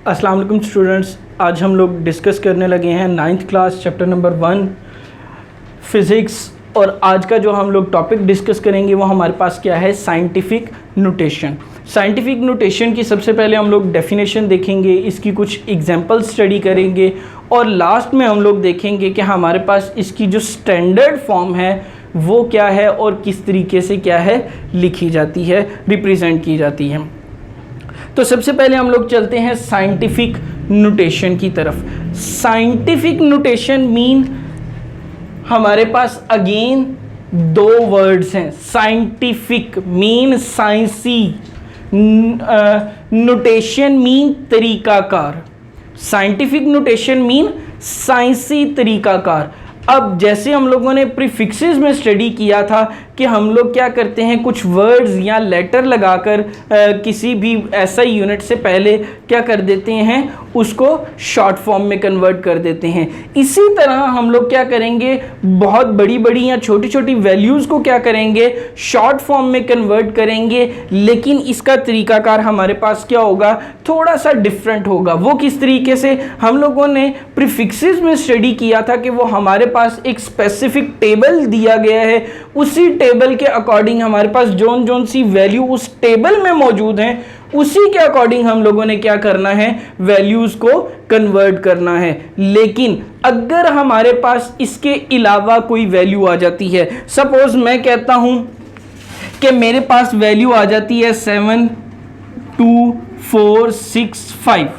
अस्सलाम वालेकुम स्टूडेंट्स, आज हम लोग डिस्कस करने लगे हैं 9th class chapter number 1 physics. और आज का जो हम लोग टॉपिक डिस्कस करेंगे वो हमारे पास क्या है, साइंटिफिक नोटेशन। साइंटिफिक नोटेशन की सबसे पहले हम लोग डेफिनेशन देखेंगे, इसकी कुछ एग्जांपल स्टडी करेंगे और लास्ट में हम लोग देखेंगे कि हमारे पास इसकी जो स्टैंडर्ड फॉर्म है वो क्या है और किस तरीके से क्या है लिखी जाती है, रिप्रेजेंट की जाती है। तो सबसे पहले हम लोग चलते हैं साइंटिफिक नोटेशन की तरफ। साइंटिफिक नोटेशन मीन हमारे पास अगेन दो वर्ड्स हैं। साइंटिफिक मीन साइंसी, नोटेशन मीन तरीकाकार। साइंटिफिक नोटेशन मीन साइंसी तरीकाकार। अब जैसे हम लोगों ने प्रीफिक्सेस में स्टडी किया था कि हम लोग क्या करते हैं, कुछ वर्ड्स या लेटर लगाकर किसी भी ऐसा यूनिट से पहले क्या कर देते हैं, उसको शॉर्ट फॉर्म में कन्वर्ट कर देते हैं। इसी तरह हम लोग क्या करेंगे, बहुत बड़ी बड़ी या छोटी छोटी वैल्यूज़ को क्या करेंगे, शॉर्ट फॉर्म में कन्वर्ट करेंगे, लेकिन इसका तरीकाकार हमारे पास क्या होगा, थोड़ा सा डिफरेंट होगा। वो किस तरीके से, हम लोगों ने प्रीफिक्सेस में स्टडी किया था कि वो हमारे पास एक स्पेसिफिक टेबल दिया गया है, उसी टेबल के अकॉर्डिंग हमारे पास जोन सी वैल्यू उस टेबल में मौजूद हैं, उसी के अकॉर्डिंग हम लोगों ने क्या करना है, वैल्यूज को कन्वर्ट करना है। लेकिन अगर हमारे पास इसके अलावा कोई वैल्यू आ जाती है, सपोज मैं कहता हूं कि मेरे पास वैल्यू आ जाती है 72465।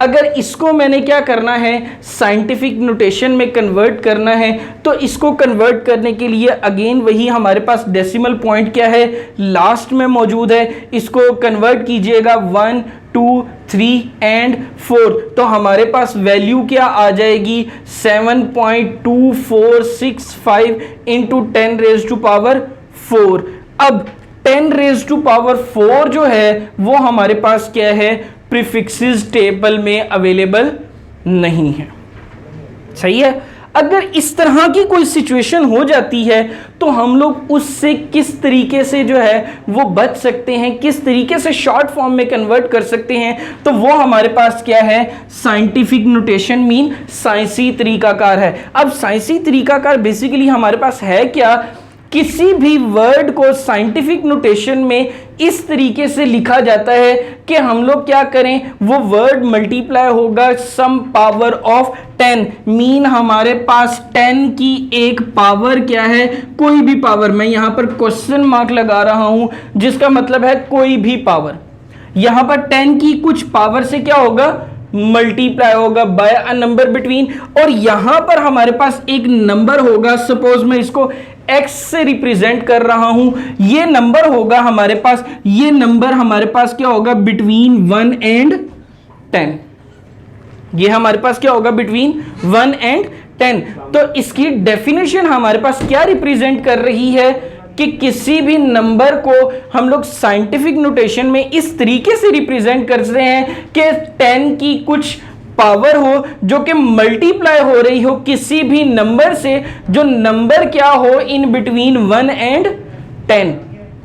अगर इसको मैंने क्या करना है, साइंटिफिक नोटेशन में कन्वर्ट करना है, तो इसको कन्वर्ट करने के लिए अगेन वही हमारे पास डेसिमल पॉइंट क्या है, लास्ट में मौजूद है। इसको कन्वर्ट कीजिएगा 1, 2, 3 एंड 4, तो हमारे पास वैल्यू क्या आ जाएगी, 7.2465 इंटू 10⁻⁴। अब 10⁻⁴ जो है वो हमारे पास क्या है, प्रीफिक्सेस टेबल में अवेलेबल नहीं है। सही है। अगर इस तरह की कोई सिचुएशन हो जाती है तो हम लोग उससे किस तरीके से जो है वो बच सकते हैं, किस तरीके से शॉर्ट फॉर्म में कन्वर्ट कर सकते हैं, तो वो हमारे पास क्या है, साइंटिफिक नोटेशन मीन साइंसी तरीकाकार है। अब साइंसी तरीकाकार बेसिकली हमारे पास है क्या, किसी भी वर्ड को साइंटिफिक नोटेशन में इस तरीके से लिखा जाता है कि हम लोग क्या करें, वो वर्ड मल्टीप्लाई होगा सम पावर ऑफ 10, मीन हमारे पास 10 की एक पावर क्या है, कोई भी पावर। मैं यहां पर क्वेश्चन मार्क लगा रहा हूं जिसका मतलब है कोई भी पावर। यहां पर 10 की कुछ पावर से क्या होगा, मल्टीप्लाई होगा बाय अ नंबर बिटवीन, और यहां पर हमारे पास एक नंबर होगा। सपोज मैं इसको x से रिप्रेजेंट कर रहा हूं, ये नंबर होगा हमारे पास, ये नंबर हमारे पास क्या होगा, बिटवीन 1 एंड 10। ये हमारे पास क्या होगा, बिटवीन 1 एंड 10। तो इसकी डेफिनेशन हमारे पास क्या रिप्रेजेंट कर रही है कि किसी भी नंबर को हम लोग साइंटिफिक नोटेशन में इस तरीके से रिप्रेजेंट करते हैं कि 10 की कुछ पावर हो जो कि मल्टीप्लाई हो रही हो किसी भी नंबर से, जो नंबर क्या हो इन बिटवीन 1 एंड 10।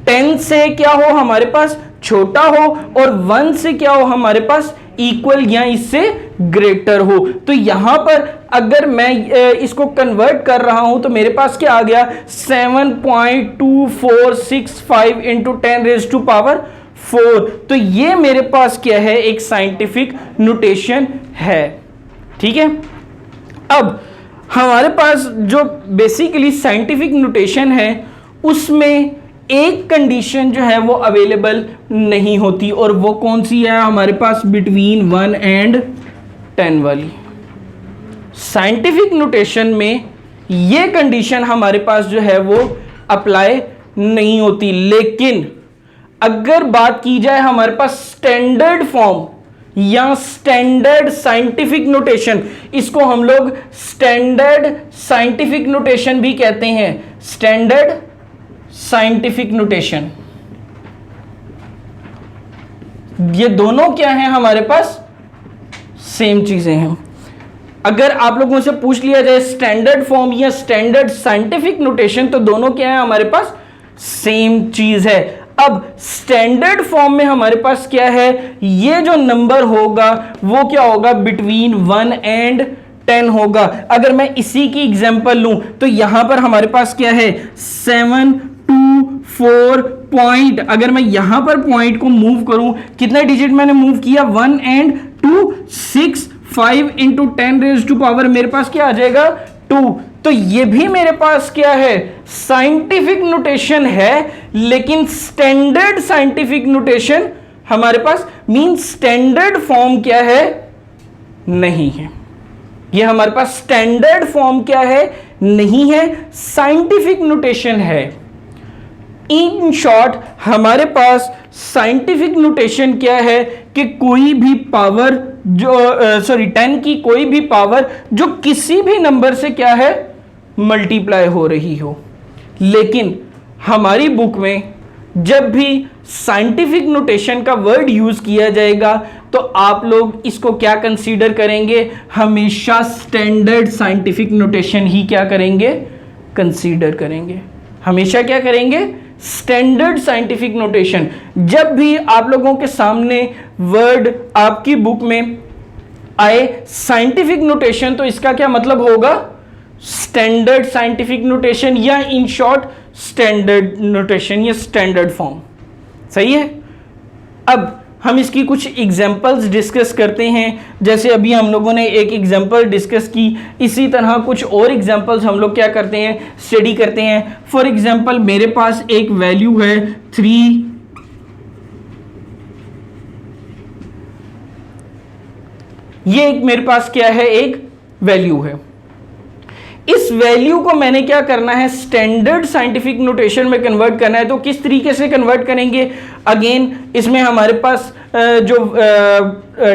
10 से क्या हो हमारे पास छोटा हो और 1 से क्या हो हमारे पास इक्वल या इससे ग्रेटर हो। तो यहां पर अगर मैं इसको कन्वर्ट कर रहा हूं तो मेरे पास क्या आ गया, 7.2465 इंटू 10⁻⁴। तो ये मेरे पास क्या है, एक साइंटिफिक नोटेशन है। ठीक है। अब हमारे पास जो बेसिकली साइंटिफिक नोटेशन है उसमें एक कंडीशन जो है वो अवेलेबल नहीं होती, और वो कौन सी है हमारे पास, बिटवीन 1 एंड 10 वाली। साइंटिफिक नोटेशन में ये कंडीशन हमारे पास जो है वो अप्लाई नहीं होती। लेकिन अगर बात की जाए हमारे पास स्टैंडर्ड फॉर्म या स्टैंडर्ड साइंटिफिक नोटेशन, इसको हम लोग स्टैंडर्ड साइंटिफिक नोटेशन भी कहते हैं। स्टैंडर्ड साइंटिफिक नोटेशन, ये दोनों क्या हैं हमारे पास, सेम चीजें हैं। अगर आप लोगों से पूछ लिया जाए स्टैंडर्ड फॉर्म या स्टैंडर्ड साइंटिफिक नोटेशन, तो दोनों क्या है हमारे पास, सेम चीज है। अब स्टैंडर्ड फॉर्म में हमारे पास क्या है, ये जो नंबर होगा वो क्या होगा, बिटवीन 1 एंड 10 होगा। अगर मैं इसी की एग्जांपल लूं तो यहां पर हमारे पास क्या है, 7 2 4 पॉइंट। अगर मैं यहां पर पॉइंट को मूव करूं, कितना डिजिट मैंने मूव किया, 1 and 2, 6 5 into 10 raise to power मेरे पास क्या आ जाएगा, 2। तो ये भी मेरे पास क्या है, साइंटिफिक नोटेशन है, लेकिन स्टैंडर्ड साइंटिफिक नोटेशन हमारे पास मीन स्टैंडर्ड फॉर्म क्या है, नहीं है। ये हमारे पास स्टैंडर्ड फॉर्म क्या है, नहीं है, साइंटिफिक नोटेशन है। इन शॉर्ट हमारे पास साइंटिफिक नोटेशन क्या है कि कोई भी पावर जो 10 की कोई भी पावर जो किसी भी नंबर से क्या है, मल्टीप्लाई हो रही हो। लेकिन हमारी बुक में जब भी साइंटिफिक नोटेशन का वर्ड यूज किया जाएगा तो आप लोग इसको क्या कंसीडर करेंगे, हमेशा स्टैंडर्ड साइंटिफिक नोटेशन ही क्या करेंगे, कंसीडर करेंगे। हमेशा क्या करेंगे, स्टैंडर्ड साइंटिफिक नोटेशन। जब भी आप लोगों के सामने वर्ड आपकी बुक में आए साइंटिफिक नोटेशन, तो इसका क्या मतलब होगा, स्टैंडर्ड साइंटिफिक नोटेशन, या इन शॉर्ट स्टैंडर्ड नोटेशन या स्टैंडर्ड फॉर्म। सही है। अब हम इसकी कुछ एग्जांपल्स डिस्कस करते हैं। जैसे अभी हम लोगों ने एक एग्जांपल डिस्कस की, इसी तरह कुछ और एग्जांपल्स हम लोग क्या करते हैं, स्टडी करते हैं। फॉर एग्जांपल मेरे पास एक वैल्यू है 3, ये एक मेरे पास क्या है, एक वैल्यू है। इस वैल्यू को मैंने क्या करना है, स्टैंडर्ड साइंटिफिक नोटेशन में कन्वर्ट करना है। तो किस तरीके से कन्वर्ट करेंगे, अगेन इसमें हमारे पास जो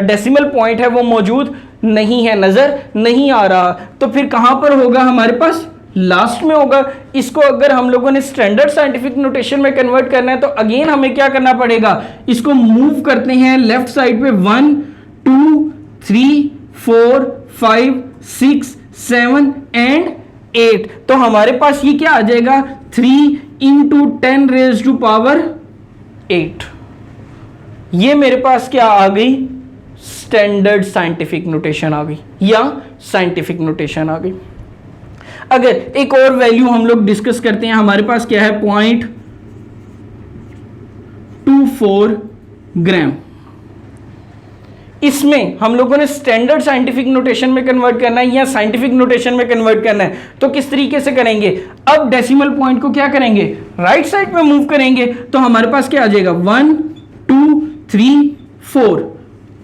डेसिमल पॉइंट है वो मौजूद नहीं है, नजर नहीं आ रहा। तो फिर कहां पर होगा, हमारे पास लास्ट में होगा। इसको अगर हम लोगों ने स्टैंडर्ड साइंटिफिक नोटेशन में कन्वर्ट करना है तो अगेन हमें क्या करना पड़ेगा, इसको मूव करते हैं लेफ्ट साइड पे, 1 2 3 4 5 6 7 एंड 8। तो हमारे पास ये क्या आ जाएगा, 3 इंटू 10 रेज टू पावर 8। ये मेरे पास क्या आ गई, स्टैंडर्ड साइंटिफिक नोटेशन आ गई, या साइंटिफिक नोटेशन आ गई। अगर एक और वैल्यू हम लोग डिस्कस करते हैं, हमारे पास क्या है, 0.24 ग्राम। इसमें हम लोगों ने स्टैंडर्ड साइंटिफिक नोटेशन में कन्वर्ट करना है या साइंटिफिक नोटेशन में कन्वर्ट करना है। तो किस तरीके से करेंगे, अब डेसिमल पॉइंट को क्या करेंगे, राइट साइड पे मूव करेंगे। तो हमारे पास क्या आ जाएगा, 1 2 3 4।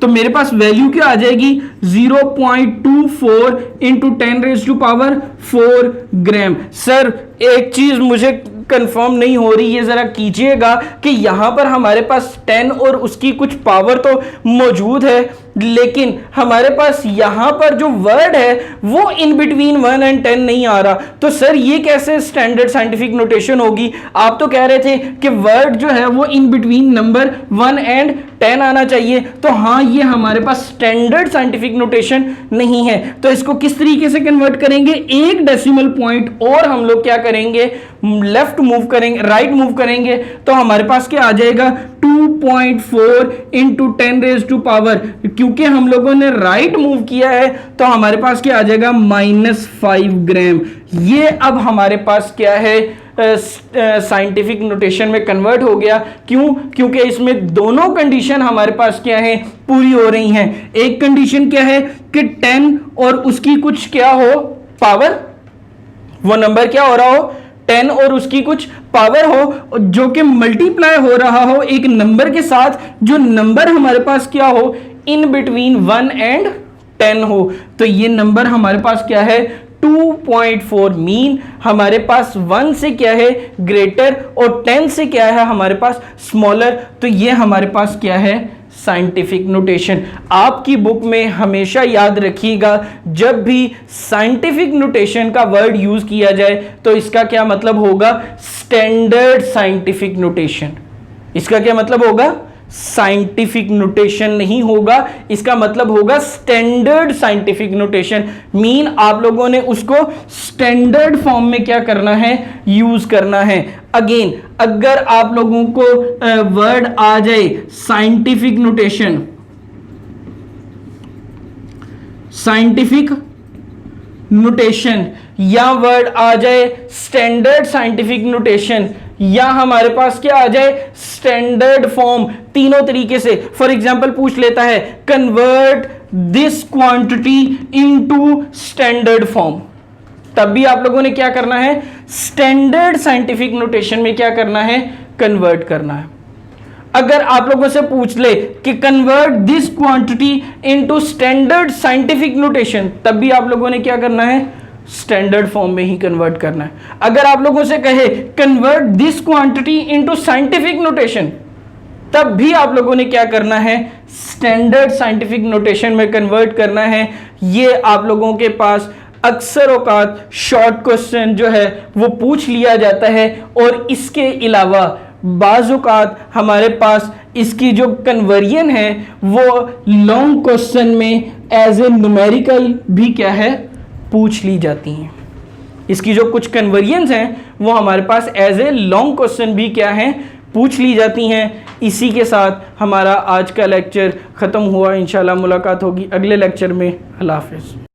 तो मेरे पास वैल्यू क्या आ जाएगी, 0.24 into 10 raise to power 4 gram. Sir एक चीज मुझे कंफर्म नहीं हो रही, ये जरा कीजिएगा कि यहां पर हमारे पास 10 और उसकी कुछ पावर तो मौजूद है, लेकिन हमारे पास यहां पर जो वर्ड है वो इन बिटवीन 1 एंड 10 नहीं आ रहा। तो सर ये कैसे स्टैंडर्ड साइंटिफिक नोटेशन होगी, आप तो कह रहे थे कि वर्ड जो है वो इन बिटवीन नंबर 1 एंड 10 आना चाहिए। तो हाँ, ये हमारे पास स्टैंडर्ड साइंटिफिक नोटेशन नहीं है। तो इसको किस तरीके से कन्वर्ट करेंगे, एक डेसिमल पॉइंट और हम लोग क्या करेंगे, लेफ्ट मूव करेंगे, राइट मूव करेंगे। तो हमारे पास क्या आ जाएगा, 2.4 इंटू 10 रेज टू पावर, क्योंकि हम लोगों ने राइट मूव किया है तो हमारे पास क्या आ जाएगा, -5 ग्राम। ये अब हमारे पास क्या है, साइंटिफिक नोटेशन में कन्वर्ट हो गया। क्यों, क्योंकि इसमें दोनों कंडीशन हमारे पास क्या है, पूरी हो रही हैं। एक कंडीशन क्या है कि 10 और उसकी कुछ क्या हो, पावर, वो नंबर क्या हो रहा हो, 10 और उसकी कुछ पावर हो, जो कि मल्टीप्लाई हो रहा हो एक नंबर के साथ, जो नंबर हमारे पास क्या हो, इन बिटवीन 1 एंड 10 हो। तो ये नंबर हमारे पास क्या है, 2.4, मीन हमारे पास 1 से क्या है, ग्रेटर, और 10 से क्या है हमारे पास, स्मॉलर। तो ये हमारे पास क्या है, साइंटिफिक नोटेशन। आपकी बुक में हमेशा याद रखिएगा, जब भी साइंटिफिक नोटेशन का वर्ड यूज किया जाए तो इसका क्या मतलब होगा, स्टैंडर्ड साइंटिफिक नोटेशन। इसका क्या मतलब होगा, साइंटिफिक नोटेशन नहीं होगा, इसका मतलब होगा स्टैंडर्ड साइंटिफिक नोटेशन। मीन आप लोगों ने उसको स्टैंडर्ड फॉर्म में क्या करना है, यूज करना है। अगेन अगर आप लोगों को वर्ड आ जाए साइंटिफिक नोटेशन, साइंटिफिक नोटेशन, या वर्ड आ जाए स्टैंडर्ड साइंटिफिक नोटेशन, या हमारे पास क्या आ जाए स्टैंडर्ड फॉर्म, तीनों तरीके से। फॉर एग्जांपल पूछ लेता है convert this quantity into standard form, तब भी आप लोगों ने क्या करना है, स्टैंडर्ड साइंटिफिक नोटेशन में क्या करना है, कन्वर्ट करना है। अगर आप लोगों से पूछ ले कि convert this quantity into standard scientific notation, तब भी आप लोगों ने क्या करना है, स्टैंडर्ड फॉर्म में ही कन्वर्ट करना है। अगर आप लोगों से कहे convert this quantity into scientific notation, तब भी आप लोगों ने क्या करना है, स्टैंडर्ड साइंटिफिक नोटेशन में कन्वर्ट करना है। ये आप लोगों के पास अक्सर औकात शॉर्ट क्वेश्चन जो है वो पूछ लिया जाता है, और इसके अलावा बाज़ औकात हमारे पास इसकी जो कन्वर्जन है वो लॉन्ग क्वेश्चन में एज ए न्यूमेरिकल भी क्या है, पूछ ली जाती हैं। इसकी जो कुछ कन्वर्जन्स हैं वो हमारे पास एज ए लॉन्ग क्वेश्चन भी क्या है, पूछ ली जाती हैं। इसी के साथ हमारा आज का लेक्चर ख़त्म हुआ। इंशाल्लाह मुलाकात होगी अगले लेक्चर में। अल्लाह हाफ़िज़।